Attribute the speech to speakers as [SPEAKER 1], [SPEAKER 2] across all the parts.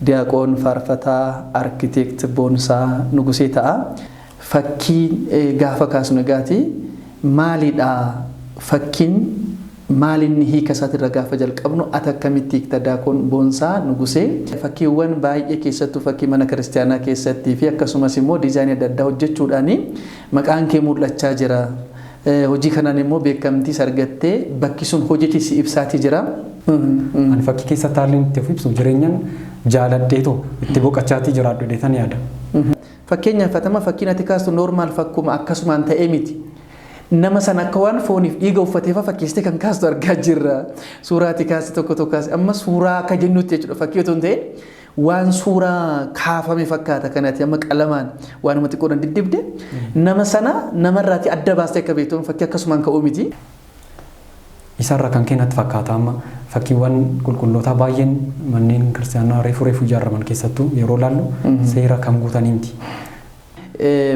[SPEAKER 1] Diyaaqoon Faarfataa Arkitekti Boonsaa Nugusee ta'a. Fakkiin gaafa kaasnu egaati maalidha fakkiin maalinni hiika isaatirra gaafa jalqabnu ati akkamitti hiikta Diyaaqoon Boonsaa Nugusee. Fakkiiwwan baay'ee keessattuu fakkii mana kiristaanaa keessattii fi akkasumas immoo diizaayinii adda addaa hojjechuudhaan maqaan kee mul'achaa jira. Hojii kanaan immoo beekamtii argattee bakki sun hojii si ibsaatii jira.
[SPEAKER 2] Ani fakkii keessatti haalli itti ibsu jireenyaan jaaladheetoo itti boqochaatii jiraadhu jedheetan yaada.
[SPEAKER 1] Fakkeenyaaf fatama fakkiin ati kaastu normaal fakkuma akkasumaan ta'ee miti. Nama sana akka waan fooniif dhiiga uffatee fakkeessitee kan kaastu argaa jirra. Suuraa ati kaaste tokko tokko amma suuraa akka jennutti jechuudha fakkii otoo hin ta'in waan suuraa kaafame fakkaata kanatti amma qalamaan waan namatti qoran diddibde nama sana namarraati adda baastee akka beektuun fakkii akkasumaan ka'uu miti.
[SPEAKER 2] Isarra kan kennatti fakkaata amma fakkiiwwan qulqullootaa baay'een manneen kiristaanaa reefu ijaaraman keessattuu yeroo laallu seera kan guutanii miti.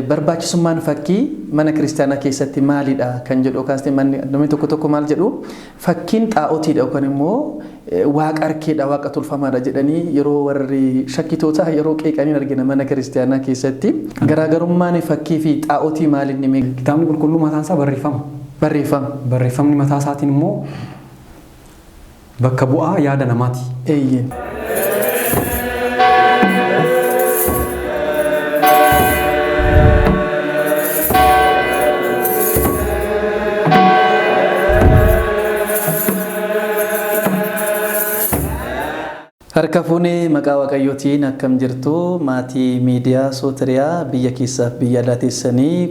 [SPEAKER 1] Barbaachisummaan fakkii mana kiristaanaa keessatti maalidha kan jedhu kaastee namni tokko tokko maal jedhu fakkiin xaa'otiidha yookaan immoo waaqa arkeedha waaqa tolfamaadha jedhanii yeroo warri shakkitoota yeroo qeeqanii argina mana kiristaanaa keessatti. Garaagarummaan fakkii fi xaa'otii maalinni
[SPEAKER 2] kitaabni qulqulluu mataan isaa barreeffama. Barreeffamni mataa isaatiin immoo bakka bu'aa yaada namaati.
[SPEAKER 1] Eeyyeen. Harka fuunee maqaa waaqayyootiin akkam jirtu maatii miidiyaa Sootiriyaa biyya keessaaf biyya alaa teessanii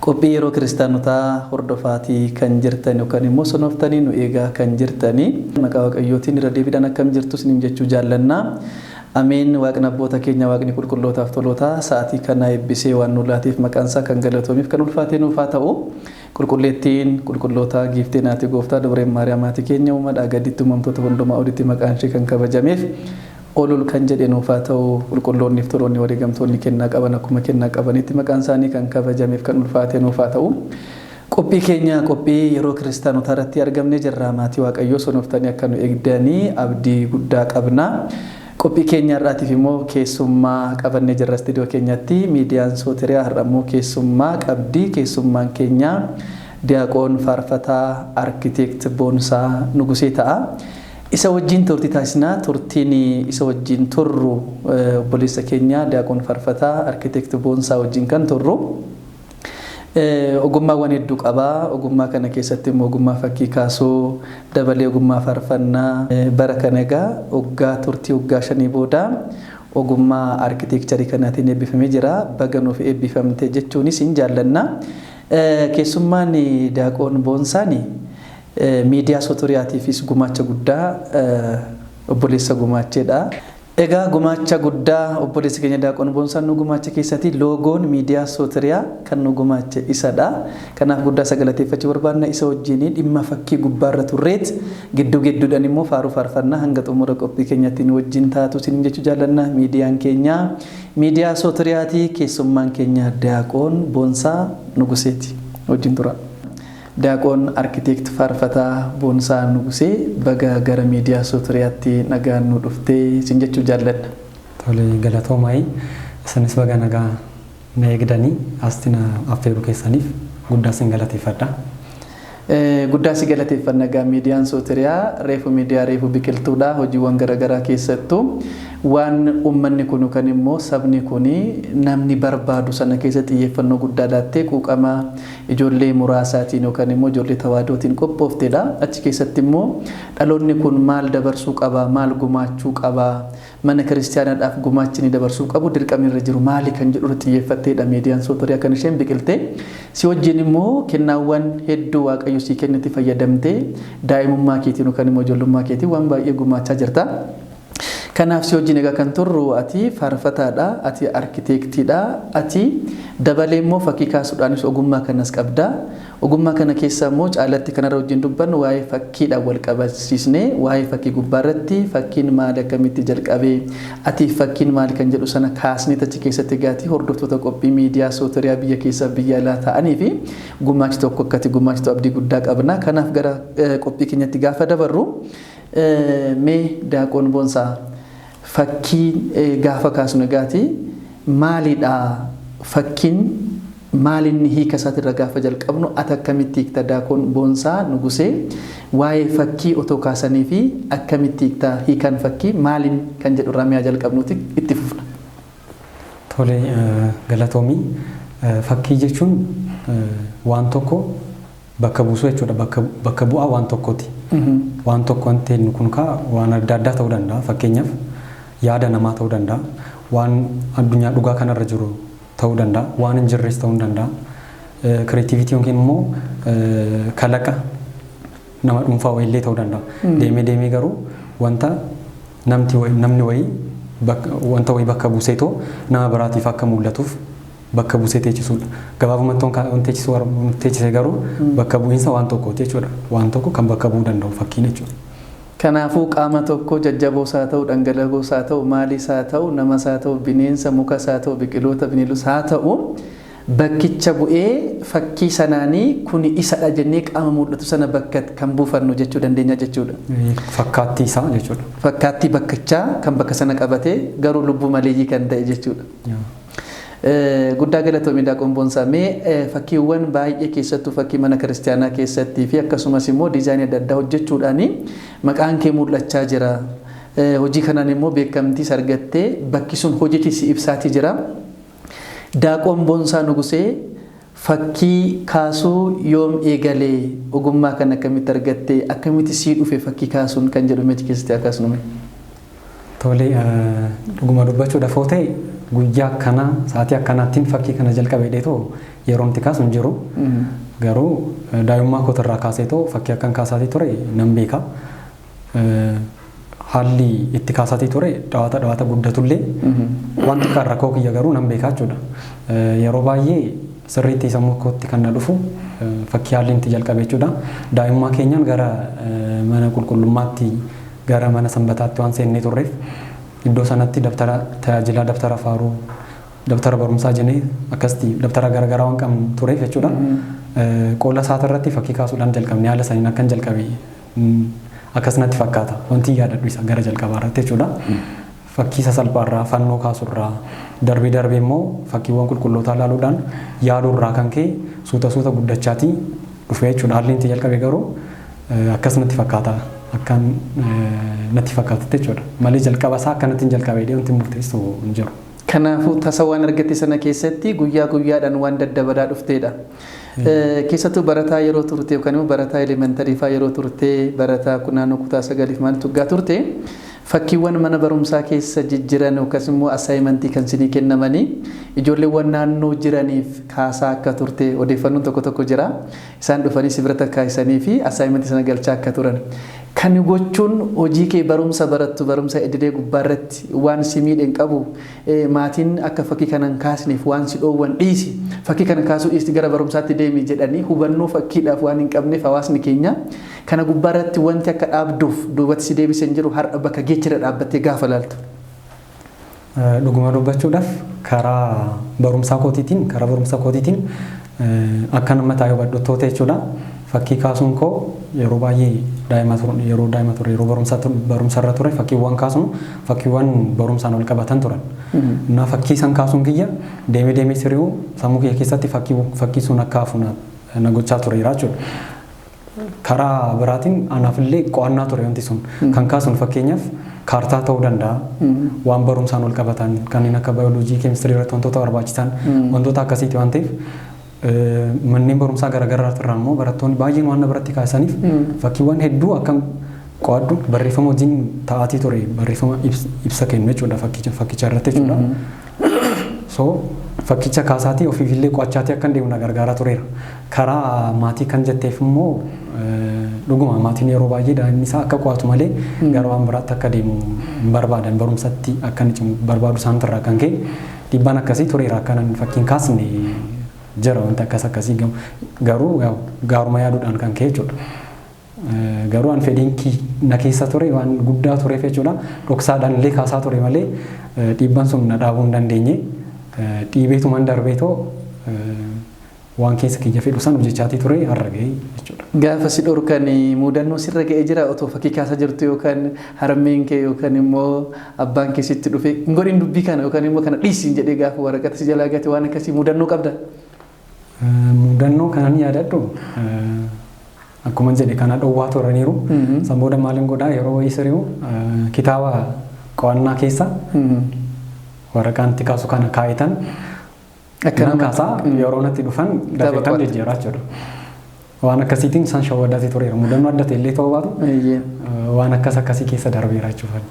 [SPEAKER 1] qophii yeroo kiristaanotaa hordofaatii kan jirtan yookaan immoo sonoftanii nu eegaa kan jirtanii maqaa waaqayyootiin irra deebiidhaan akkam jirtu isiniin jechuu jaallanna. Ameen. Waaqni abboota keenya waaqni qulqullootaaf tolootaa sa'aatii kana eebbisee waan nu laatiif maqaan isaa kan galatoomiif kan ulfaatee nuuf haa ta'u. Qulqulleettiin qulqullootaa giifteen ati gooftaa dabareen maariyaamaati keenya uumadhaa gaditti uumamtoota hundumaa olitti maqaan ishee kan kabajameef olol kan jedhe nuuf haa ta'u. Qulqulloonniif toloonni wareegamtoonni kennaa qaban akkuma kennaa qabanitti maqaan isaanii kan kabajameef kan ulfaatee nuuf haa ta'u. Qophii keenya qophii yeroo kiristaanotaa irratti argamne jirra maatii waaqayyoo sonoftanii akka nu eegdanii abdii guddaa qabna. Qophii keenya irraatiif immoo keessummaa qabannee jirra istiidiyoo keenyatti miidiyaan Sootiriyaa har'a immoo keessummaa qabdi. Keessummaan keenya Diyaaqoon Faarfataa Arkitekti Boonsaa Nugusee ta'a. Isa wajjin turtii taasisna. Turtiin isa wajjin turru obboleessa keenya Diyaaqoon Faarfataa Arkitekti Boonsaa wajjin kan turru. Ogummaawwan hedduu qaba. Ogummaa kana keessatti immoo ogummaa fakkii kaasuu dabalee ogummaa faarfannaa bara kana egaa turtii waggaa 5 booda ogummaa arkitekcharii kanaatiin eebbifamee jira. Baga nuuf eebbifamte jechuunis hin jaallanna. Keessummaan Diyaaqoon Boonsaan miidiyaa Sootiriyaatiifis gumaacha guddaa obboleessa gumaacheedha. Egaa gumaacha guddaa obboleessi keenya Diyaaqoon Boonsaan nu gumaacha keessatti loogoon miidiyaa Sootiriyaa kan nu gumaache isadha. Kanaaf guddaa sagalateeffachuu barbaadna. Isa wajjin dhimma fakkii gubbaarra turreet gidduudhaan immoo faaruu faarfannaa hanga xumura qophii keenyatti nu wajjin taatu isiniin jechuu jaallanna. Miidiyaan keenya miidiyaa Sootiriyaati. Keessummaan keenya Diyaaqoon Boonsaa Nuguseeti wajjin tura. Diyaaqoon Arkitekti Faarfataa Boonsaa Nugusee baga gara miidiyaa Sootiriyaatti nagaan nu dhuftee isin jechuu jaalladha.
[SPEAKER 2] Tole galatoomaa isinis baga nagaa na eegdanii astina affeeruu keessaniif guddaa isin galateeffadha.
[SPEAKER 1] Guddaa si galateeffanna gaa miidiyaan Sootiriyaa reefu biqiltuudha hojiiwwan garaagaraa keessattuu waan uummanni kun kan immoo sabni kun namni barbaadu sana keessatti xiyyeeffannoo guddaa laattee quuqama ijoollee muraasaatiin yookaan immoo ijoollee tawaadootiin qophooftedha. Achi keessatti immoo dhaloonni kun maal dabarsuu qaba maal gumaachuu qaba mana kiristaanaadhaaf gumaachini dabarsuu qabu dirqamni irra jiru maali kan jedhu xiyyeeffatteedha miidiyaan Sootiriyaa kan isheen biqilte. Si wajjin immoo kennaawwan hedduu waaqayyo si kennetti fayyadamtee daa'imummaa keetiin yookaan immoo ijoollummaa keetiin waan baay'ee gumaachaa jirta. Kanaaf si wajjin egaa kan turru ati faarfataadha, ati arkitektiidha, ati dabalee immoo fakkii kaasuudhaanis ogummaa kanas qabda. Ogummaa kana keessa immoo caalatti kanarra wajjin dubbannu waa'ee fakkiidhaan wal qabsiisnee waa'ee fakkii gubbaarratti fakkiin maali akkamitti jalqabee ati fakkiin maali kan jedhu sana kaasnee achi keessatti gaatii hordoftoota qophii miidiyaa Sootiriyaa biyya keessa biyya alaa ta'anii fi gumaachi tokko akkati gumaachitu abdii guddaa qabna. Kanaaf gara qophii keenyatti gaafa dabarru mee Diyaaqoon Boonsaa fakkiin gaafa kaasnu egaati maalidha fakkiin maalinni hiika isaatirra gaafa jalqabnu ati akkamitti hiikta Daakon Boonsaa Nugusee waa'ee fakkii otoo kaasanii fi akkamitti hiikta hiikan fakkii maalin kan jedhu irraa mi'a jalqabnuuti itti fufna.
[SPEAKER 2] Tole galatoomii fakkii jechuun waan tokko bakka buusuu jechuudha bakka bu'aa waan tokkooti. Waan tokko wanti inni kun waan adda addaa ta'uu danda'a fakkeenyaaf yaada namaa ta'uu danda'a waan addunyaa dhugaa kanarra jiru ta'uu danda'a waan hin jirres ta'uu danda'a kireetiivitii yookiin immoo kalaqa nama dhuunfaa wayillee ta'uu danda'a deemee garuu wanta namni wayii wanta wayii bakka buuseetoo nama biraatiif akka mul'atuuf bakka buusee teechisuudha. Gabaabumatti wanti teechisee garuu bakka bu'iinsa waan tokkooti jechuudha. Waan tokko kan bakka bu'uu danda'u fakkiin jechuudha.
[SPEAKER 1] Kanaafuu qaama tokko jajjaboos haa ta'u dhangala'oos haa ta'u maaliis haa ta'u namas haa ta'u bineensa mukas haa ta'u biqiloota bineelus haa ta'u bakkicha bu'ee fakkii sanaanii kun isadha jennee qaama mul'atu sana bakka kan buufannu jechuu dandeenya jechuudha.
[SPEAKER 2] Fakkaattii isaa jechuudha.
[SPEAKER 1] Fakkaattii bakkichaa kan bakka sana qabatee garuu lubbuu maleeyyii kan ta'e jechuudha. Guddaa galatoomii Daakon Boonsaa mee fakkiiwwan baay'ee keessattuu fakkii mana kiristaanaa keessattii fi akkasumas immoo diizaayinii adda addaa hojjechuudhaan maqaan kee mul'achaa jira. Hojii kanaan immoo beekamtii argattee bakki sun hojii si ibsaatii jira. Daakon Boonsaa Nugusee fakkii kaasuu yoom eegalee ogummaa kan akkamitti argattee akkamitti sii dhufe fakkii kaasuun kan jedhu meetii keessatti akkasumas.
[SPEAKER 2] Tole dhuguma dubbachuudhaaf yoo ta'e guyyaa akkanaa sa'aatii akkanaattiin fakkii kana jalqabee dheetoo yeroo itti kaasu hin jiru. Garuu daa'imummaa kootirraa kaaseetoo fakkii akkan kaasaatii ture nan beeka. Haalli itti kaasaatii ture dhawaata guddatullee wanti kan rakkoo kiyya garuu nan beekaa jechuudha. Yeroo baay'ee sirriitti sammuu kootti kan na dhufu fakkii haalli itti jalqabee jechuudha. Daa'imummaa keenyaan gara mana qulqullummaatti gara mana sanbataatti waan seennee turreef iddoo sanatti tajaajilaa daftara faaruu daftara barumsaa jennee akkasitti daftara garaagaraa waan qabnu tureef jechuudha. Qola isaati irratti fakkii kaasuudhaan jalqabne haala saniin akkan jalqabe akkasumatti fakkaata wanti yaadadhu isa gara jalqabaa irratti jechuudha. Fakkii sasalphaarraa fannoo kaasuurraa darbee immoo fakkiiwwan qulqullootaa ilaaluudhaan yaaduurraa kan ka'e suuta guddachaatii dhufee jechuudha. Haalli itti jalqabe garuu akkasumatti fakkaata. Akkan natti fakkaatutti jechuudha. Malee jalqaba isaa akkanatti hin jalqabee wanti murteessu hin jiru.
[SPEAKER 1] Kanaafuu tasa waan argatte sana keessatti guyyaa guyyaadhaan waan daddabalaa dhufteedha. Keessattuu barataa yeroo turte yookaan immoo barataa elementarii fa'aa yeroo turte barataa naannoo kutaa 9 maal tuggaa turte fakkiiwwan mana barumsaa keessa jijjiran yookaas immoo assaayimentii kan sinii kennamanii ijoolleewwan naannoo jiraniif kaasaa akka turte odeeffannoon tokko jira. Isaan dhufanii si bira kaasanii fi assaayimentii sana galchaa akka turan. Kan gochuun hojii kee barumsa barattu barumsa idilee gubbaarratti waan si miidhen qabu maatiin akka fakkii kanan kaasneef waan si dhoowwan dhiisi fakkii kana kaasuu dhiisti gara barumsaatti deemi jedhanii hubannoo fakkiidhaaf waan hin qabneef hawaasni keenya kana gubbaarratti wanti akka dhaabduuf duubatti si deebisan jiru har'a bakka geechira dhaabbattee gaafa laaltu.
[SPEAKER 2] Dhuguma dubbachuudhaaf karaa barumsaa kootiitiin akka nama taa'ee hubadhottoota jechuudha. Fakkii kaasuun koo yeroo baay'ee yeroo barumsarra ture fakkiiwwan kaasuun fakkiiwwan barumsaan wal qabatan turan. Na fakkii san kaasuun kiyya deemee sirrii'uu sammuu kiyya keessatti fakkii sun akka hafu na gochaa tureera jechuudha. Karaa biraatiin anaafillee qo'annaa ture wanti sun kan kaasuun fakkeenyaaf kaartaa ta'uu danda'a waan barumsaan wal qabatan kanneen akka baayoloojii keemistirii irratti wantoota barbaachisan wantoota akkasiiti waan ta'eef manneen barumsaa garaagaraa irraa immoo barattoonni baay'een waan biratti kaasaniif fakkiiwwan hedduu akka qo'adhu barreeffama wajjin taa'aatii ture barreeffama ibsa kennu jechuudha fakkicha irratti jechuudha. So fakkicha kaasaatii ofiifillee qo'achaatii akka deemu na gargaaraa tureera. Karaa maatii kan jetteef immoo dhuguma maatiin yeroo baay'ee daa'imni isaa akka qo'atu malee gara waan biraatti akka deemu hin barbaadan barumsatti akka inni cimu barbaadu isaaniirraa kan ka'e dhiibbaan akkasii tureera akkanan fakkiin kaasne jira wanti akkasii garuu gaaruma yaaduudhaan kan ka'e jechuudha. Garuu an fedhiin na keessa ture waan guddaa tureef jechuudha. Dhoksaadhaan illee kaasaa ture malee dhiibbaan sun na dhaabuu hin dandeenye. Dhiibeetumaan darbeetoo waan keessa kiyya fedhu san hojjechaatii ture har'a ga'e jechuudha.
[SPEAKER 1] Gaafa si dhorkan mudannoo sirra ga'ee jira otoo fakkii kaasaa jirtu yookaan harmeen kee yookaan immoo abbaan kee sitti dhufe hin godhin dubbii kana yookaan immoo kana dhiisiin jedhee gaafa waraqata si jalaa gate waan akkasii mudannoo qabda?
[SPEAKER 2] Mudannoo kanan yaadadhu akkuma jedhe kana dhowwaa turaniiru. San booda maaliin godhaa yeroo wayii siri'u kitaaba qo'annaa keessa waraqaan itti kaasu kana kaa'itan akkanaan kaasaa yeroo natti dhufan dafeetan jijjiiraa jechuudha. Waan akkasiitiin isaan shawwaddaati tureera. Mudannoo adda ta'e illee ta'uu baatu waan akkasii keessa darbeera jechuudha.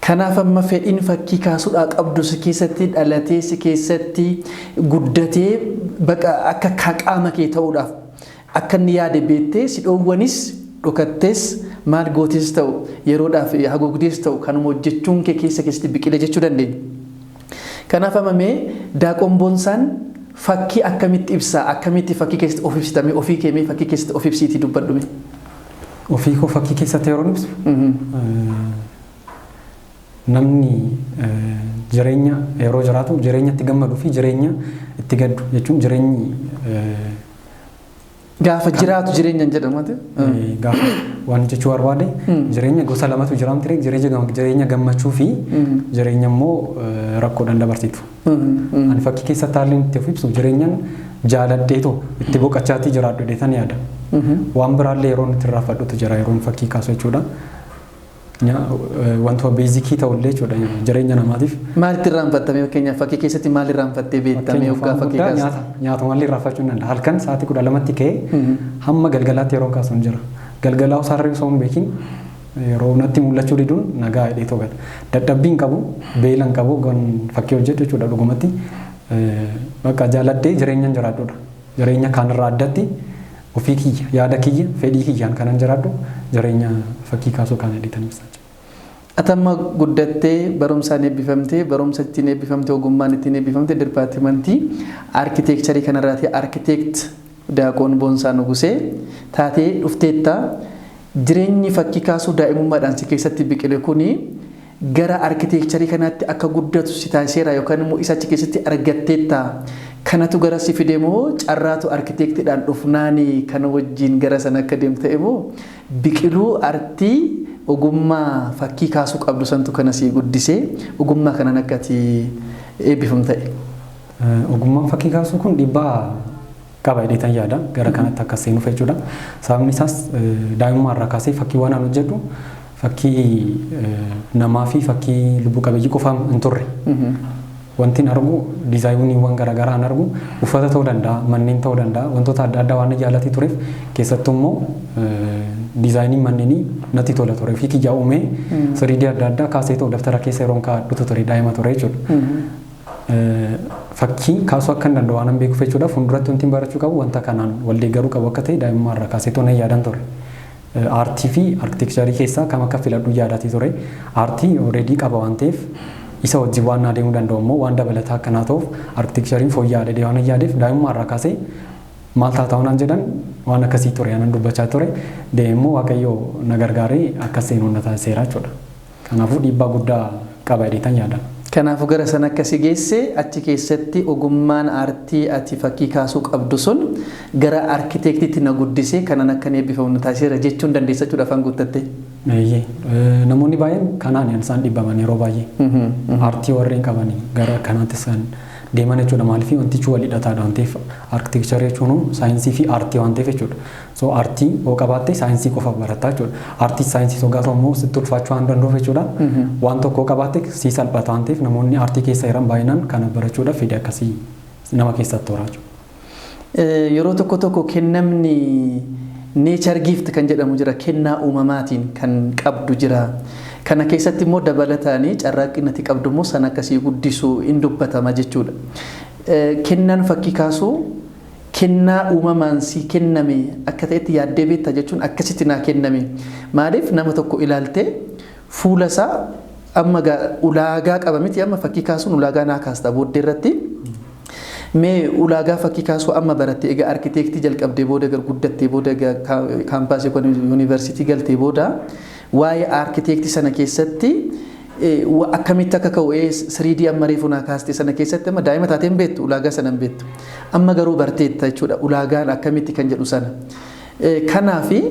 [SPEAKER 1] Kanaaf amma fedhiin fakkii kaasuudhaa qabdu si keessatti dhalatee si keessatti guddatee baqa akka qaama kee ta'uudhaaf akka inni yaade beektee si dhoowwanis dhokattees maal gootis ta'u yeroodhaaf haguugdees ta'u kanuma hojjechuun kee keessatti biqile jechuu dandeenya. Kanaaf amamee daaqoon boonsaan fakkii akkamitti ibsaa akkamitti fakkii keessatti of ibsitamee ofii keemee fakkii keessatti of ibsiitii dubbadhume.
[SPEAKER 2] Ofii koo fakkii keessatti yeroo ibsu namni jireenya yeroo jiraatu jireenya itti gammaduu fi jireenya itti gaddu jechuun jireenyi
[SPEAKER 1] gaafa jiraatu jireenya jedhamate
[SPEAKER 2] gaafa waan jechuu barbaade jireenya gosa lamatu jiraam ture jireenya gammachuu fi jireenya immoo rakkoodhaan dabarsitu. Ani fakkii keessatti haalli itti of ibsu jireenyaan jaaladheetoo itti boqachaatii jiraadhu deetan yaada. Waan biraallee yeroo nuti irraa fadhutu jira yeroo fakkii kaasu jechuudha. Wantoota beezikii ta'ullee jechuudha jireenya namaatiif.
[SPEAKER 1] Maalitti irraanfattame fakkeenyaaf fakkii keessatti maal irraanfattee beektamee yookaan fakkii kaasu?
[SPEAKER 2] Nyaata maalii irraanfachuu hin danda'a. Halkan sa'aatii 12tti ka'ee hamma galgalaatti yeroo kaasu hin jira. Galgalaa sararee osoo hin beekin yeroo natti mul'achuu diduun nagaa hidhee to'ata. Dadhabbiin qabu beela hin qabu fakkii hojjetu jechuudha dhugumatti. Bakka jaaladhee jireenyaan jiraadhudha. Jireenya kaanirraa addatti ofii kiyya yaada kiyya fedhii kiyyaan kanan jiraadhu jireenya fakkii kaasuu kan hidhitan ibsa.
[SPEAKER 1] Atamma guddattee barumsaan eebbifamtee barumsa ittiin eebbifamtee ogummaan ittiin eebbifamtee dipaartimentii aarkiteekcharii kanarraati aarkiteekt Daaqoon Boonsaa Nugusee taatee dhufteetta jireenyi fakkii kaasuu daa'imummaadhaan si keessatti biqile kuni gara aarkiteekcharii kanaatti akka guddatu si taasiseera yookaan immoo isa achi keessatti argatteetta. Kanatu gara si fide moo carraatu aarkiteektiidhaan dhufnaanii kana wajjin gara sana akka deemte moo biqiluu artii ogummaa fakkii kaasuu qabdu santu kana si guddisee ogummaa kanan akkati eebbifamte ta'e.
[SPEAKER 2] Ogummaan fakkii kaasuu kun dhiibbaa qaba jedheetan yaada gara kanatti akka seenuuf jechuudha. Sababni isaas daa'imummaa irraa kaasee fakkii waan an hojjedhu fakkii namaa fi fakkii lubbuu qabeeyyii qofaa hin turre. Wanti argu diizaayiniiwwan garaagaraa argu uffata ta'uu danda'a manneen ta'uu danda'a wantoota adda addaa waan jaallatee tureef keessattuu immoo diizaayiniin manneenii natti tola ture fi kiyyaa uumee siriidii adda addaa kaasee ta'u daftara keessa yeroo kaa'adhutu ture daa'ima ture jechuudha. Fakkii kaasuu akka hin danda'u waan beekuuf jechuudha fuulduratti wanti barachuu qabu wanta kanaan waldeeggaruu qabu akka ta'e daa'imummaa irraa kaasee ta'u yaadan ture. Aartii fi aarkiteekcharii keessaa kam akka filadhu yaadatii ture. Aartii ooredii qaba waan ta'eef isa wajjin waan adeemuu danda'u immoo waan dabalataa akkanaa ta'uuf aarkiteekchariin fooyya'aadha waan yaadeef daa'imummaa irraa kaasee maal taa'uunaan jedhan waan akkasii ture anan dubbachaa ture deemmoo waaqayyoo na gargaaree akka seenuun na taasiseera jechuudha. Kanaafuu dhiibbaa guddaa qaba jedheetan yaada.
[SPEAKER 1] Kanaafuu gara sana akkasii geesse achi keessatti ogummaan aartii ati fakkii kaasuu qabdu sun gara aarkiteektiitti na guddisee kanan akka eebbifamu na taasiseera jechuun dandeessa jechuudha afaan guuttatte.
[SPEAKER 2] Namoonni baay'een kanaan isaan dhibbaman yeroo baay'ee aartii warreen qabanii gara kanaatti isaan deeman jechuudha maaliif wantichi wal hidhataadha waan ta'eef aarkiteekcharii jechuun saayinsii fi aartii waan ta'eef jechuudha. So aartii hoo qabaatte saayinsii qofaaf barataa jechuudha. Aartii saayinsii sogaatu immoo sitti ulfaachuu waan danda'uuf jechuudha. Waan tokko qabaatte si salphata waan ta'eef namoonni aartii keessa jiran baay'inaan kana barachuudhaaf fedhii akkasii nama keessatti horaa jechuudha.
[SPEAKER 1] Yeroo tokko kennamni nature gift kan jedhamu jira kennaa uumamaatiin kan qabdu jira. Kana keessatti immoo dabalataanii carraaqqinatti qabdu immoo sana akkasii guddisuu hin dubbatama jechuudha. Kennaan fakkii kaasuu kennaa uumamaan si kenname akka ta'etti yaaddee beekta jechuun akkasitti naa kenname. Maaliif nama tokko ilaaltee fuula isaa amma ulaagaa qaba miti amma fakkii kaasuun ulaagaa naa kaasta booddee irratti. Mee ulaagaa fakkii kaasuu amma baratte egaa aarkiteektii jalqabdee booda guddattee booda kaampaasii yuunivarsiitii galtee booda waa'ee aarkiteektii sana keessatti akkamitti akka ka'u 3D amma reefu naa kaastee sana keessatti amma daa'ima taateen beektu ulaagaa sana hin beektu. Amma garuu barteetta jechuudha ulaagaan akkamitti kan jedhu sana. Kanaafi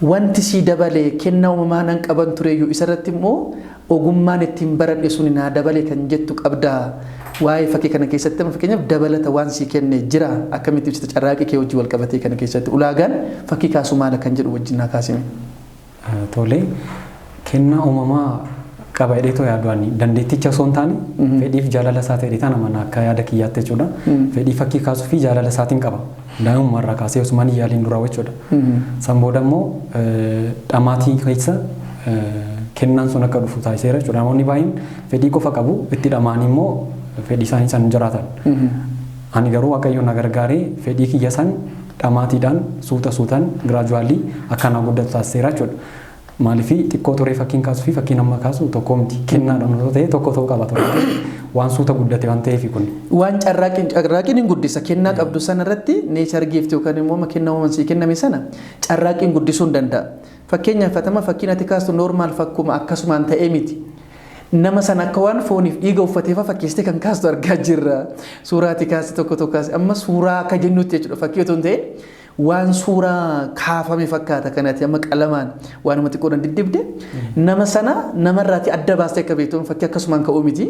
[SPEAKER 1] wanti sii dabalee kennaa uumamaa nan qaban tureyyuu isarratti immoo ogummaan ittiin baradhe sun naa dabalee kan jettu qabdaa. Waa'ee fakkii kana keessatti amma fakkeenyaaf dabalata waan sii kenne jira akkamitti ibsita carraaqii kee wajjin wal qabatee kana keessatti ulaagaan fakkii kaasuu maala kan jedhu wajjin naa kaasime.
[SPEAKER 2] Tolee kennaa uumamaa qaba jedheetoo yaaddoonni dandeetticha osoo hin taane fedhiif jaalala isaa ta'e ta'an amana akka yaada kiyyaatti jechuudha. Fedhii fakkii kaasuu fi jaalala isaatiin qaba. Daa'imummaarraa kaasee osoo mani yaaliin duraa jechuudha. San booda immoo dhamaatii keessa kennaan sun akka dhufu taasiseera jechuudha. Namoonni baay'een fedhii qofa qabu itti dhamaanii immoo fedhii isaanii san jiraatan. Ani garuu Waaqayyoon na gargaaree fedhii kiyya san dhamaatiidhaan suutaan giraajuwaalii akkanaa guddatu taasiseera jechuudha. Maaliifii xiqqoo turee fakkiin kaasuu fi fakkiin amma kaasu tokko miti kennaadhaan osoo ta'e tokko ta'uu qaba ture. Waan suuta guddate waan ta'eef kun.
[SPEAKER 1] Waan carraaqiin hin guddisa kennaa qabdu sana irratti neechar giifti yookaan immoo kennaa uumamaan kenname sana carraaqiin guddisuu hin danda'a. Fakkeenyaaf fakkiin ati kaastu noormaal fakkuma akkasumaan ta'ee miti. Nama sana akka waan fooniif dhiiga uffateef fakkeessitee kan kaastu argaa jirra. Suuraa ati kaaste tokko kaase amma suuraa akka jennutti jechuudha fakkii otoo hin ta'in waan suuraa kaafame fakkaata kanatti amma qalamaan waanuma xiqqoodhaan diddibde nama sana namarraati adda baastee akka beektuun fakkii akkasumaan ka'uu miti.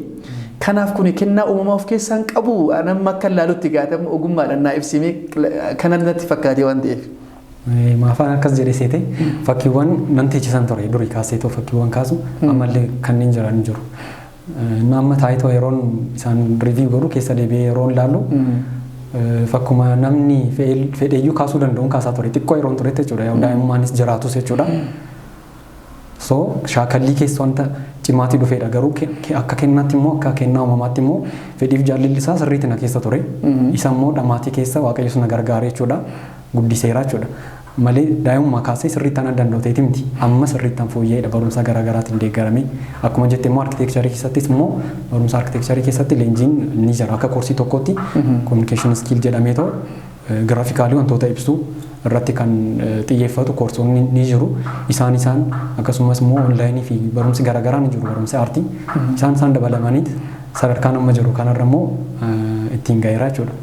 [SPEAKER 1] Kanaaf kun kennaa uumamaa of keessaan qabu nama akka ilaalutti gaafatamu ogummaadhaan naa ibsimee kanatti fakkaatee waan ta'eef.
[SPEAKER 2] Maafaan akkas jedhee seete fakkiiwwan nan teechisan ture durii kaaseetoo fakkiiwwan kaasu ammallee kanneen jiran jiru. Amma taayitoo yeroon isaan riivii godhu keessa deebi'ee yeroon ilaallu fakkuma namni fedheeyyuu kaasuu danda'uun kaasaa ture xiqqoo yeroon turetti jechuudha daa'imummaanis jiraatus jechuudha. So shaakallii keessa wanta cimaatii dhufeedha garuu akka kennaatti immoo akka kennaa uumamaatti immoo fedhiif jaalalli isaa sirriitti na keessa ture. Isa immoo dhamaatii keessa Waaqayyo na gargaaree jechuudha guddiseera jechuudha. Malee daa'imummaa kaasee sirriittaan adda danda'uuteeti miti amma sirriittaan fooyya'eedha barumsa garaagaraatiin deeggaramee akkuma jette immoo arkitekcharii keessattis immoo barumsa arkitekcharii keessatti leenjiin ni jira akka koorsii tokkotti communication skill jedhamee too giraafikaalii wantoota ibsuu irratti kan xiyyeeffatu koorsoonni ni jiru isaan akkasumas immoo onlaayinii fi barumsi garaagaraa ni jiru barumsi aartii isaan dabalamanii sadarkaan amma jiru kanarra immoo ittiin gaheera jechuudha.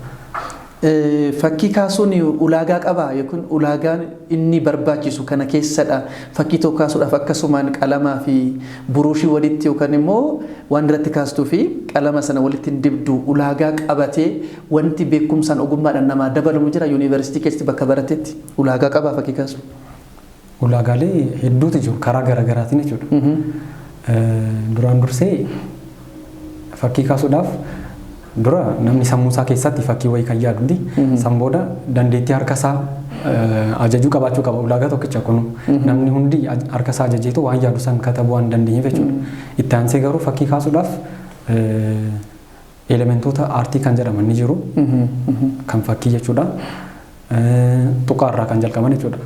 [SPEAKER 1] Fakkii kaasuun ulaagaa qaba yookiin ulaagaan inni barbaachisu kana keessadha. Fakkii tokko kaasuudhaaf akkasumaan qalamaa fi buruushii walitti yookaan immoo waan irratti kaastuu fi qalama sana walitti dibdu ulaagaa qabatee wanti beekumsaan ogummaadhaan namaa dabalamu jira yuunivarsiitii keessatti bakka baratetti ulaagaa qaba fakkii kaasu.
[SPEAKER 2] Ulaagaalee hedduutu jiru karaa garaagaraatiin jechuudha. Duraan dursee fakkii kaasuudhaaf dura namni sammuu isaa keessatti fakkii wayii kan yaadutti san booda dandeettii harka isaa ajajuu qabaachuu qaba ulaagaa tokkicha kun namni hundi harka isaa ajajeetu waan yaadu san katabuu waan dandeenyeef jechuudha. Itti aansee garuu fakkii kaasuudhaaf elementoota aartii kan jedhaman ni jiru kan fakkii jechuudha. Tuqaarraa kan jalqaban jechuudha.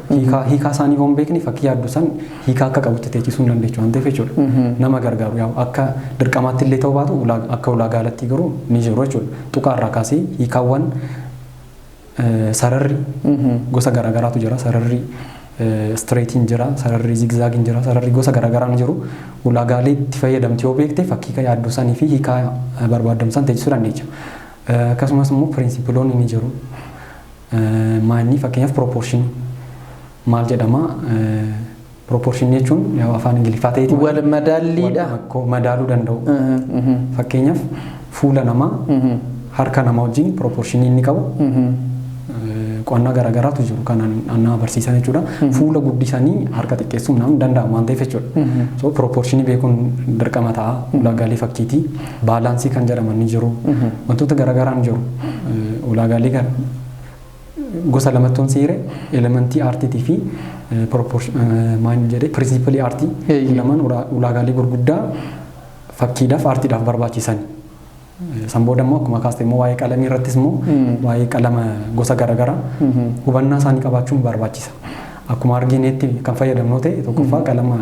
[SPEAKER 2] Hiikaa isaanii waan beekni fakkii yaaddu san hiikaa akka qabutti teechisuu hin dandeechu waan ta'eef jechuudha. Nama gargaaru akka dirqamaatti illee ta'uu baatu akka ulaagaalatti garuu ni jiru jechuudha. Tuqaarraa kaasee hiikaawwan sararri gosa garaagaraatu jira. Sararri stireetiin jira, sararri zigzaagiin jira, sararri gosa garaagaraa ni jiru. Ulaagaalee itti fayyadamte yoo beekte fakkii yaaddu sanii fi hiikaa barbaadamu san teechisuu dandeecha. Akkasumas immoo piriinsipiloonni ni jiru. Maanni fakkeenyaaf proportion maal jedhama proportion jechuun afaan ingiliffaa ta'eeti
[SPEAKER 1] wal madaalliidha
[SPEAKER 2] madaaluu danda'u fakkeenyaaf fuula namaa harka namaa wajjin proportion inni qabu qo'annaa garaagaraatu jiru kan annaa barsiisan jechuudha fuula guddisanii harka xiqqeessuun namni danda'amu waan ta'eef jechuudha so proportion beekuun dirqama ta'a ulaagaalee fakkiitii baalaansii kan jedhaman ni jiru wantoota garaagaraa ni jiru ulaagaalee gosa lamattoon seera elementii aartiitii fi maal jedhee pirinsipilii aartii lamaan ulaagaalee gurguddaa fakkiidhaaf aartiidhaaf barbaachisan. San booda immoo akkuma kaastee immoo waa'ee qalamii irrattis immoo waa'ee qalama gosa garaagaraa hubannaa isaanii qabaachuun barbaachisa. Akkuma arginetti kan fayyadamnu ta'e tokkoffaa qalama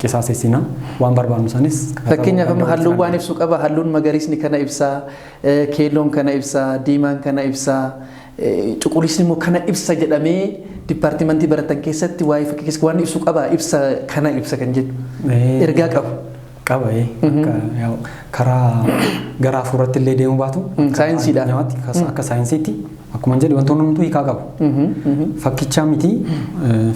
[SPEAKER 2] qisaasessinaa waan barbaadnu sanis.
[SPEAKER 1] Fakkeenyaaf amma halluun waan ibsu qaba halluun magariisni kana ibsaa keelloon kana ibsaa diimaan kana ibsaa. Cuquliisni immoo kana ibsa jedhamee dipaartimentii baratan keessatti waa'ee fakkii keessatti waan ibsu qaba ibsa kana ibsa kan jedhu ergaa qabu.
[SPEAKER 2] qaba karaa gara afuuratti illee deemuu baatu
[SPEAKER 1] saayinsiidha
[SPEAKER 2] akka saayinsiitti akkuma jedhe wantoonni hundumtuu hiikaa qabu. Fakkichaa miti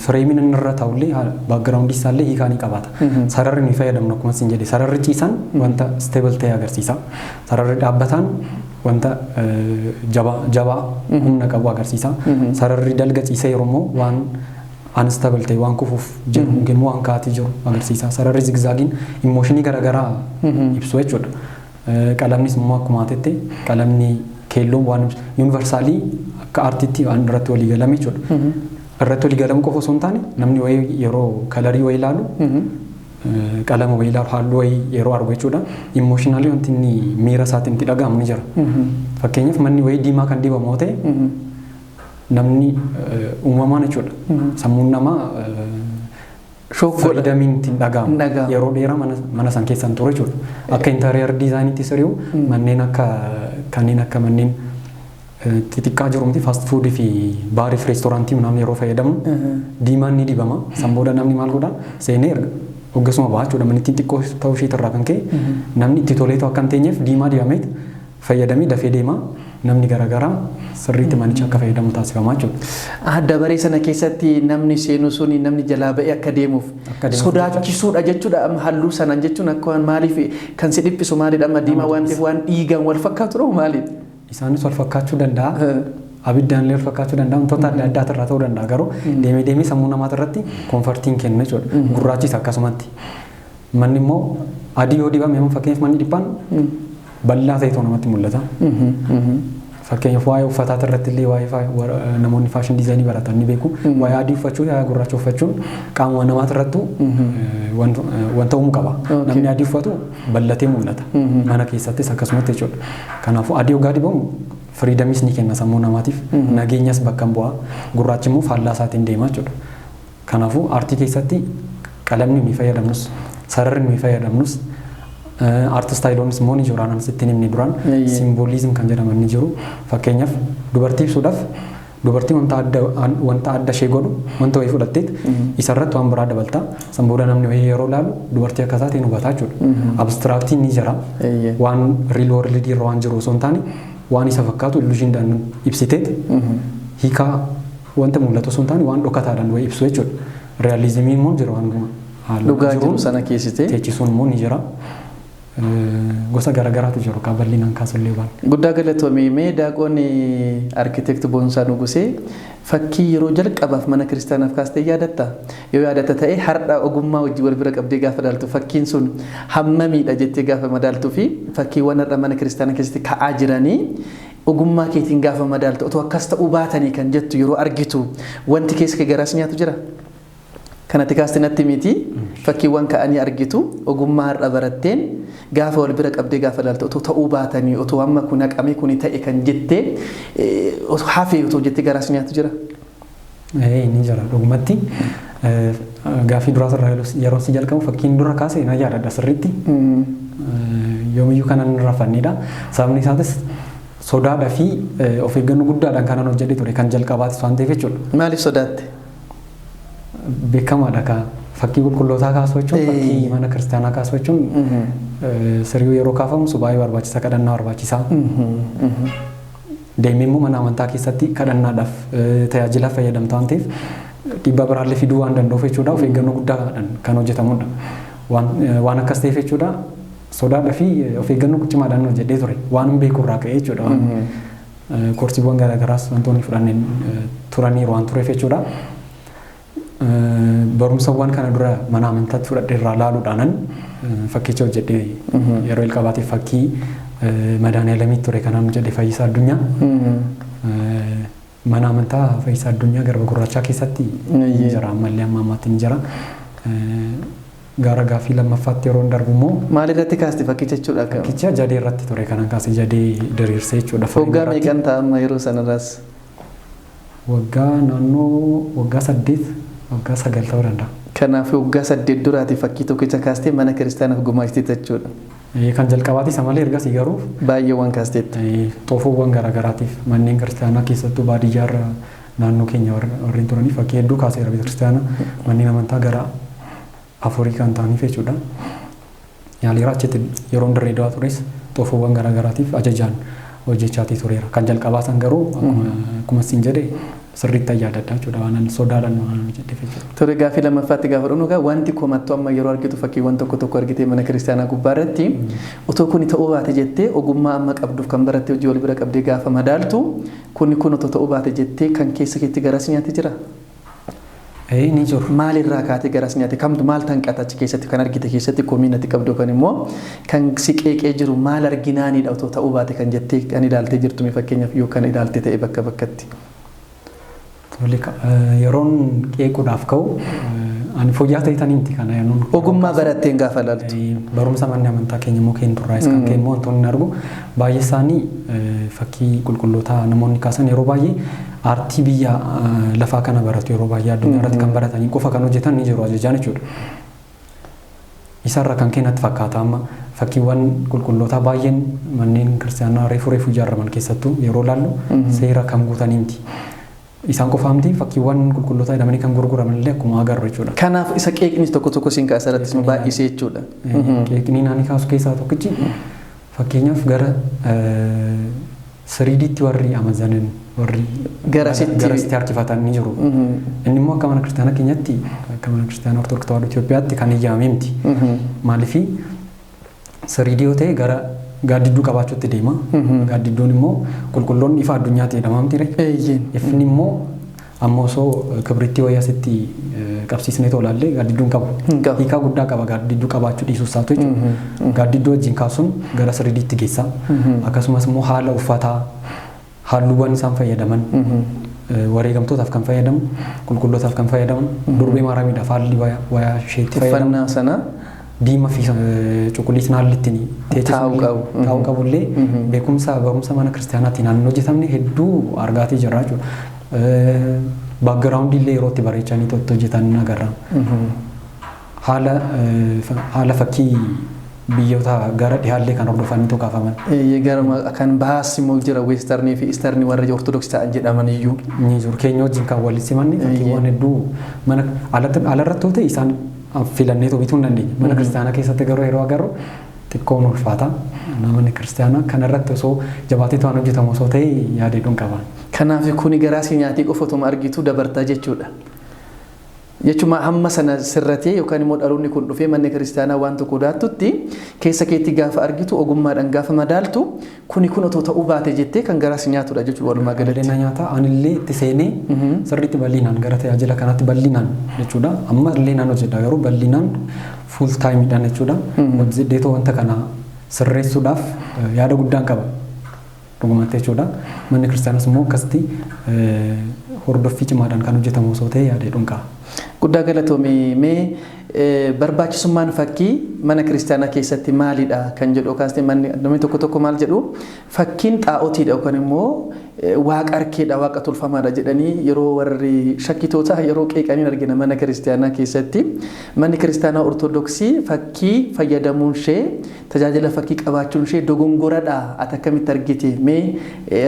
[SPEAKER 2] fireemiin inni irra taa'ullee baakgiraawundii isaallee hiikaa ni qabaata. Sararri nuyi fayyadamnu akkuma isin jedhe sararri ciisaan wanta steebal ta'e agarsiisa. Sararri dhaabbataan wanta jabaa humna qabu agarsiisa. Sararri dalga ciisee yeroo immoo waan unstable ta'e waan kufuuf jiru yookiin waan kaatii jiru agarsiisa. Sararri zigzaagiin immooshinii garaagaraa ibsu jechuudha. Qalamnis immoo akkuma ateette qalamni keelloon waan yuunivarsaalii akka aartiitti waan irratti walii galame jechuudha. Irratti walii galamu qofa osoo hin taane namni wayii yeroo kalarii wayii ilaalu qalama wayii ilaalu halluu wayii yeroo argu jechuudha. Immooshinaalii wanti inni miira isaatiin itti dhaga'amu ni jira. Fakkeenyaaf manni wayii diimaa kan dibamu yoo ta'e namni uumamaan jechuudha. Sammuun namaa fayyadamiin ittiin dhaga'amu yeroo dheeraa mana san keessan ture jechuudha. Akka interior diizaayiniitti sirriiu manneen akka kanneen akka manneen xixiqqaa jiru miti fast foodii fi baarii fi reestooraantii namni yeroo fayyadamu diimaan ni dibama. San booda namni maal godha seenee hoggasuma ba'a jechuudha. Manni ittiin xiqqoo ta'uu ishee irraa kan ka'e namni itti toleetu akka hin teenyeef diimaa dibameet fayyadamee dafee deema. Namni garaagaraa sirriitti manicha akka fayyadamu taasifamaa jechuudha.
[SPEAKER 1] Dabaree sana keessatti namni seenu suni namni jalaa ba'ee akka deemuuf sodaachisuudha jechuudha. Halluu sanaan jechuun akka waan maaliif kan si dhiphisu maalidha amma diimaa waan ta'eef waan dhiigaan wal fakkaatu ta'u maalidha?
[SPEAKER 2] Isaanis wal fakkaachuu danda'a. Abiddaan illee wal fakkaachuu danda'a. Wantoota adda addaa irraa ta'uu danda'a. Garuu deemee sammuu namaa irratti koonfartiin kenna jechuudha. Gurraachis akkasumatti. Manni immoo adii yoo dibame fakkeenyaaf manni dhiphaan bal'aa ta'etu namatti mul'ata. Fakkeenyaaf waa'ee uffataa irratti illee waa'ee namoonni faashin diizaayinii baratan ni beeku. Waa'ee adii uffachuu waa'ee gurraacha uffachuun qaama namaa irrattu wanta uumuu qaba. Namni adii uffatu bal'atee mul'ata. Mana keessattis akkasumatti jechuudha. Kanaafuu adii hoggaa dibamu firiidamis ni kenna sammuu namaatiif. Nageenyas bakka bu'a. Gurraachi immoo faallaa isaatiin deema jechuudha. Kanaafuu aartii keessatti qalamni nuyi fayyadamnus sararri nuyi fayyadamnus artist stylonis immoo ni jiru aanan sittiin himni duraan simboolizim kan jedhaman ni jiru. Fakkeenyaaf dubartii ibsuudhaaf dubartii wanta adda ishee godhu wanta wayii fudhatteet isarratti waan biraa dabaltaa. San booda namni wayii yeroo ilaalu dubartii akka isaatiin hubataa jechuudha. Abstiraaktiin ni jira. Waan riil worlidii irra waan jiru osoo hin taane waan isa fakkaatu illuushiin ibsiteet hiikaa wanta mul'atu osoo hin taane waan dhokataadhaan wayii ibsu jechuudha. Realizimii immoo jira waan
[SPEAKER 1] dhugaa jiru sana keessatti
[SPEAKER 2] teechisuun immoo ni jira. Gosa garaagaraatu jiru kan bal'inaan kaasullee waan.
[SPEAKER 1] Guddaa galatoomii mee daaqoon arkitekti Boonsaa Nugusee fakkii yeroo jalqabaaf mana kiristaanaaf kaastee yaadatta? Yoo yaadatta ta'e har'a ogummaa wajjin wal bira qabdee gaafa ilaaltu fakkiin sun hammamiidha jettee gaafa madaaltuu fi fakkiiwwan har'a mana kiristaanaa keessatti ka'aa jiranii ogummaa keetiin gaafa madaaltu otoo akkas ta'uu baatanii kan jettu yeroo argitu wanti keessa garaas nyaatu jira? Kanatti kaasti natti miti fakkiiwwan ka'anii argitu ogummaa har'a baratteen gaafa wal bira qabdee gaafa ilaaltu otoo ta'uu baatanii otoo amma kun haqamee kun ta'e kan jettee hafee otoo jettee garaas nyaatu jira?
[SPEAKER 2] Ni jira dhugumatti gaafii duraas irraa yeroo si jalqabu fakkiin dura kaase na yaadadha sirriitti. Yoomiyyuu kanan rafannidha. Sababni isaatis sodaadhaa fi of eeggannoo guddaadhaan kanan hojjedhee ture kan jalqabaatis waan ta'eef jechuudha.
[SPEAKER 1] Maaliif sodaatte?
[SPEAKER 2] Beekamaadha ka fakkii qulqullootaa kaasuu jechuun fakkii mana kiristaanaa kaasuu jechuun sirriiwwan yeroo kaafamu baay'ee barbaachisaa kadhannaa barbaachisaa. Deemee immoo mana amantaa keessatti kadhannaadhaaf tajaajilaaf fayyadamta waan ta'eef dhiibbaa biraallee fiduu waan danda'uuf jechuudha. Of eeggannoo guddaadhaan kan hojjetamudha. Waan akkas ta'eef jechuudha. Sodaadhaa fi of eeggannoo cimaadhaan hojjedhee ture. Waan hin beeku irraa ka'ee jechuudha. Koorsiiwwan garaagaraas wantoonni fudhanneen turaniiru waan tureef jechuudha. Barumsawwan kana dura mana amantaatti fudhadhee irraa laaluudhaanan fakkicha hojjedhee yeroo jalqabaatiif fakkii Madaaniyalamii ture kanaan hojjedhee Fayyisaa Addunyaa. Mana amantaa Fayyisaa Addunyaa Garba Gurraachaa keessatti jira ammallee amma ammaatti ni jira. Gara gaafii lammaffaatti yeroo darbu immoo
[SPEAKER 1] maal irratti kaaste fakkicha jechuudha?
[SPEAKER 2] Fakkicha jadee irratti ture kanaan kaasee jadee diriirsee jechuudha.
[SPEAKER 1] Waggaa meeqan ta'a amma yeroo sanarraas?
[SPEAKER 2] Waggaa naannoo waggaa 8 waggaa 9 ta'uu danda'a.
[SPEAKER 1] Kanaaf waggaa 8 duraati fakkii tokkicha kaastee mana kiristaanaaf gumaachite jechuudha.
[SPEAKER 2] Kan jalqabaati isa malee ergasii garuu
[SPEAKER 1] baay'ee waan kaasteetti.
[SPEAKER 2] Xoofoowwan garaagaraatiif manneen kiristaanaa keessattuu baadiyyaarra naannoo keenya warreen turanii fakkii hedduu kaaseera kiristaanaa manneen amantaa gara 4 kan ta'aniif jechuudha. yaaliira achitti yeroo dirree dawaa tures xoofoowwan garaagaraatiif ajajaan hojjechaatii tureera. Kan jalqabaa san garuu akkuma siin jedhe sirriitti ayyaadadha jechuudha waan sodaadhaan waan jedheef jechuudha.
[SPEAKER 1] Ture gaaffii lamaffaatti gaafa dhufnu egaa wanti komattuu amma yeroo argitu fakkiiwwan tokko argitee mana kiristaanaa gubbaa irratti otoo kuni ta'uu baate jettee ogummaa amma qabduuf kan barattee hojii wal bira qabdee gaafa madaaltu kun otoo ta'uu baate jettee kan keessa keetti garas nyaate jira.
[SPEAKER 2] Ni jiru.
[SPEAKER 1] Maalirraa kaatee garas nyaate kamtu maal tanqata achi keessatti kan argite keessatti komiinatti qabdu kan immoo kan si qeeqee jiru maal arginaanidha otoo ta'uu baate kan jettee kan ilaaltee jirtu mi fakkeenyaaf yoo kan ilaalte ta'e bakka bakkatti.
[SPEAKER 2] Yeroon qeequudhaaf ka'u ani fooyya'aa ta'itaniimti kana yennuun.
[SPEAKER 1] Ogummaa baratteen gaafa ilaaltu.
[SPEAKER 2] Barumsa manni amantaa keenya immoo keenya turraayis kan keenya immoo wantoonni argu baay'ee isaanii fakkii qulqulloota namoonni kaasan yeroo baay'ee aartii biyya lafaa kana baratu yeroo baay'ee addunyaa irratti kan baratanii qofa kan hojjetan ni jiru ajajaan jechuudha. Isarra kan keenyatti fakkaata amma fakkiiwwan qulqullootaa baay'een manneen kiristaanaa reefu ijaaraman keessattuu yeroo laallu seera kan guutaniimti. Isaan qofaamti fakkiiwwan qulqulloota jedhamanii kan gurguraman illee akkuma agarru jechuudha.
[SPEAKER 1] Kanaaf isa qeeqnis tokko siin kaasa irrattis nu baay'isee jechuudha.
[SPEAKER 2] Qeeqni naani kaasu keessaa tokkichi fakkeenyaaf gara siriidiitti warri amazanan warri garasitti harkifatan ni jiru. Inni immoo akka mana kiristaanaa keenyatti akka mana kiristaanaa Ortodoksii Tawaahidoo Itoophiyaatti kan ijaaramee miti. Maaliifii siriidii yoo ta'e gara gaaddidduu qabaachuutti deema. Gaaddidduun immoo qulqulloonni ifa addunyaatti jedhamaamti rek. Ifni immoo ammoo osoo kibritti wayyaasitti qabsiisnee tolaallee gaaddidduun qabu. Hiikaa guddaa qaba gaaddidduu qabaachuu dhiisuus taatu jechuudha. Gaaddidduu wajjin kaasuun gara siriidiitti geessa. Akkasumas immoo haala uffataa halluuwwan isaan fayyadaman wareegamtootaaf kan fayyadamu qulqullootaaf kan fayyadaman durbee maaraamiidhaaf haalli wayaa isheetti fayyadamu. Diimaa fi cuquliisni haalli ittiin taa'uu qabullee beekumsa barumsa mana kiristaanaatiin naannoo hojjetamne hedduu argaatee jira jechuudha. Baakgiraawundii illee yeroo itti bareechanii hojjetan agarra. Haala fakkii biyyoota gara dhihaallee kan hordofanii kaafaman.
[SPEAKER 1] Gara kan bahaas immoo jira weestarnii fi istarnii warra ortodoksii ta'an jedhaman iyyuu.
[SPEAKER 2] Ni jiru keenya wajjin kan walitti simanne fakkiiwwan hedduu mana alarratti ta'e isaan filannee bituu hin dandeenya. Mana kiristaanaa keessatti garuu yeroo agarru xiqqoon ulfaata. Mana kiristaanaa kanarratti osoo jabaatee to'an hojjetamu osoo ta'e yaadeedhuun qaba.
[SPEAKER 1] Kanaaf kuni garaa si nyaatii qofa otuma argitu dabartaa jechuudha. Jechuun hamma sana sirratee yookaan immoo dhaloonni kun dhufee manni kiristaanaa waan tokko daattutti keessa keetti gaafa argitu ogummaadhaan gaafa madaaltu kuni kun otoo ta'uu baate jettee kan garaa si nyaatudha jechuudha walumaa galatti.
[SPEAKER 2] Bal'ina nyaataa anillee itti seenee sirriitti bal'inaan gara tajaajila kanaatti bal'inaan jechuudha. Amma illee naan hojjedha garuu bal'inaan fuul taayimiidhaan jechuudha. Hojjedheetoo wanta kana sirreessuudhaaf yaada guddaan qaba. Dhugumatti jechuudha. Manni kiristaanaas immoo akkasitti hordoffii cimaadhaan kan hojjetamu osoo ta'e yaadeedhuun qaba.
[SPEAKER 1] Guddaa galatoomii mee barbaachisummaan fakkii mana kiristaanaa keessatti maalidha kan jedhu kaastee manni namni tokko maal jedhu fakkiin xaa'otiidha yookaan immoo waaqa arkeedha waaqa tolfamaadha jedhanii yeroo warri shakkitoota yeroo qeeqanii argina mana kiristaanaa keessatti manni kiristaanaa ortodoksii fakkii fayyadamuun ishee tajaajila fakkii qabaachuun ishee dogongoradha ati akkamitti argite mee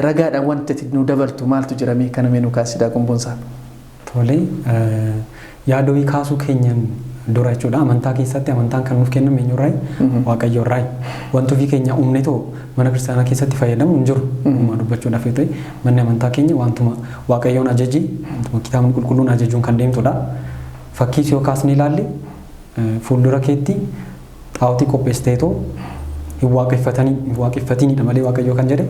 [SPEAKER 1] ragaadhaan wanti nu dabaltu maaltu jira mee kana mee nu kaasidaa qomboonsaa.
[SPEAKER 2] Tole yaadowii kaasuu keenyan dura jechuudha. Amantaa keessatti amantaan kan nuuf kennamu eenyurraayi waaqayyoorraayi. Wanti ofii keenya uumne too mana kiristaanaa keessatti fayyadamu hin jiru. Uumaa dubbachuudhaaf yoo ta'e manni amantaa keenya wantuma waaqayyoon ajaji wantuma kitaabni qulqulluun ajajuun kan deemtudha. Fakkiis yoo kaasne ilaalle fuuldura keetti xaa'otii qopheessiteetoo hin waaqeffatiniidha malee waaqayyoo kan jedhe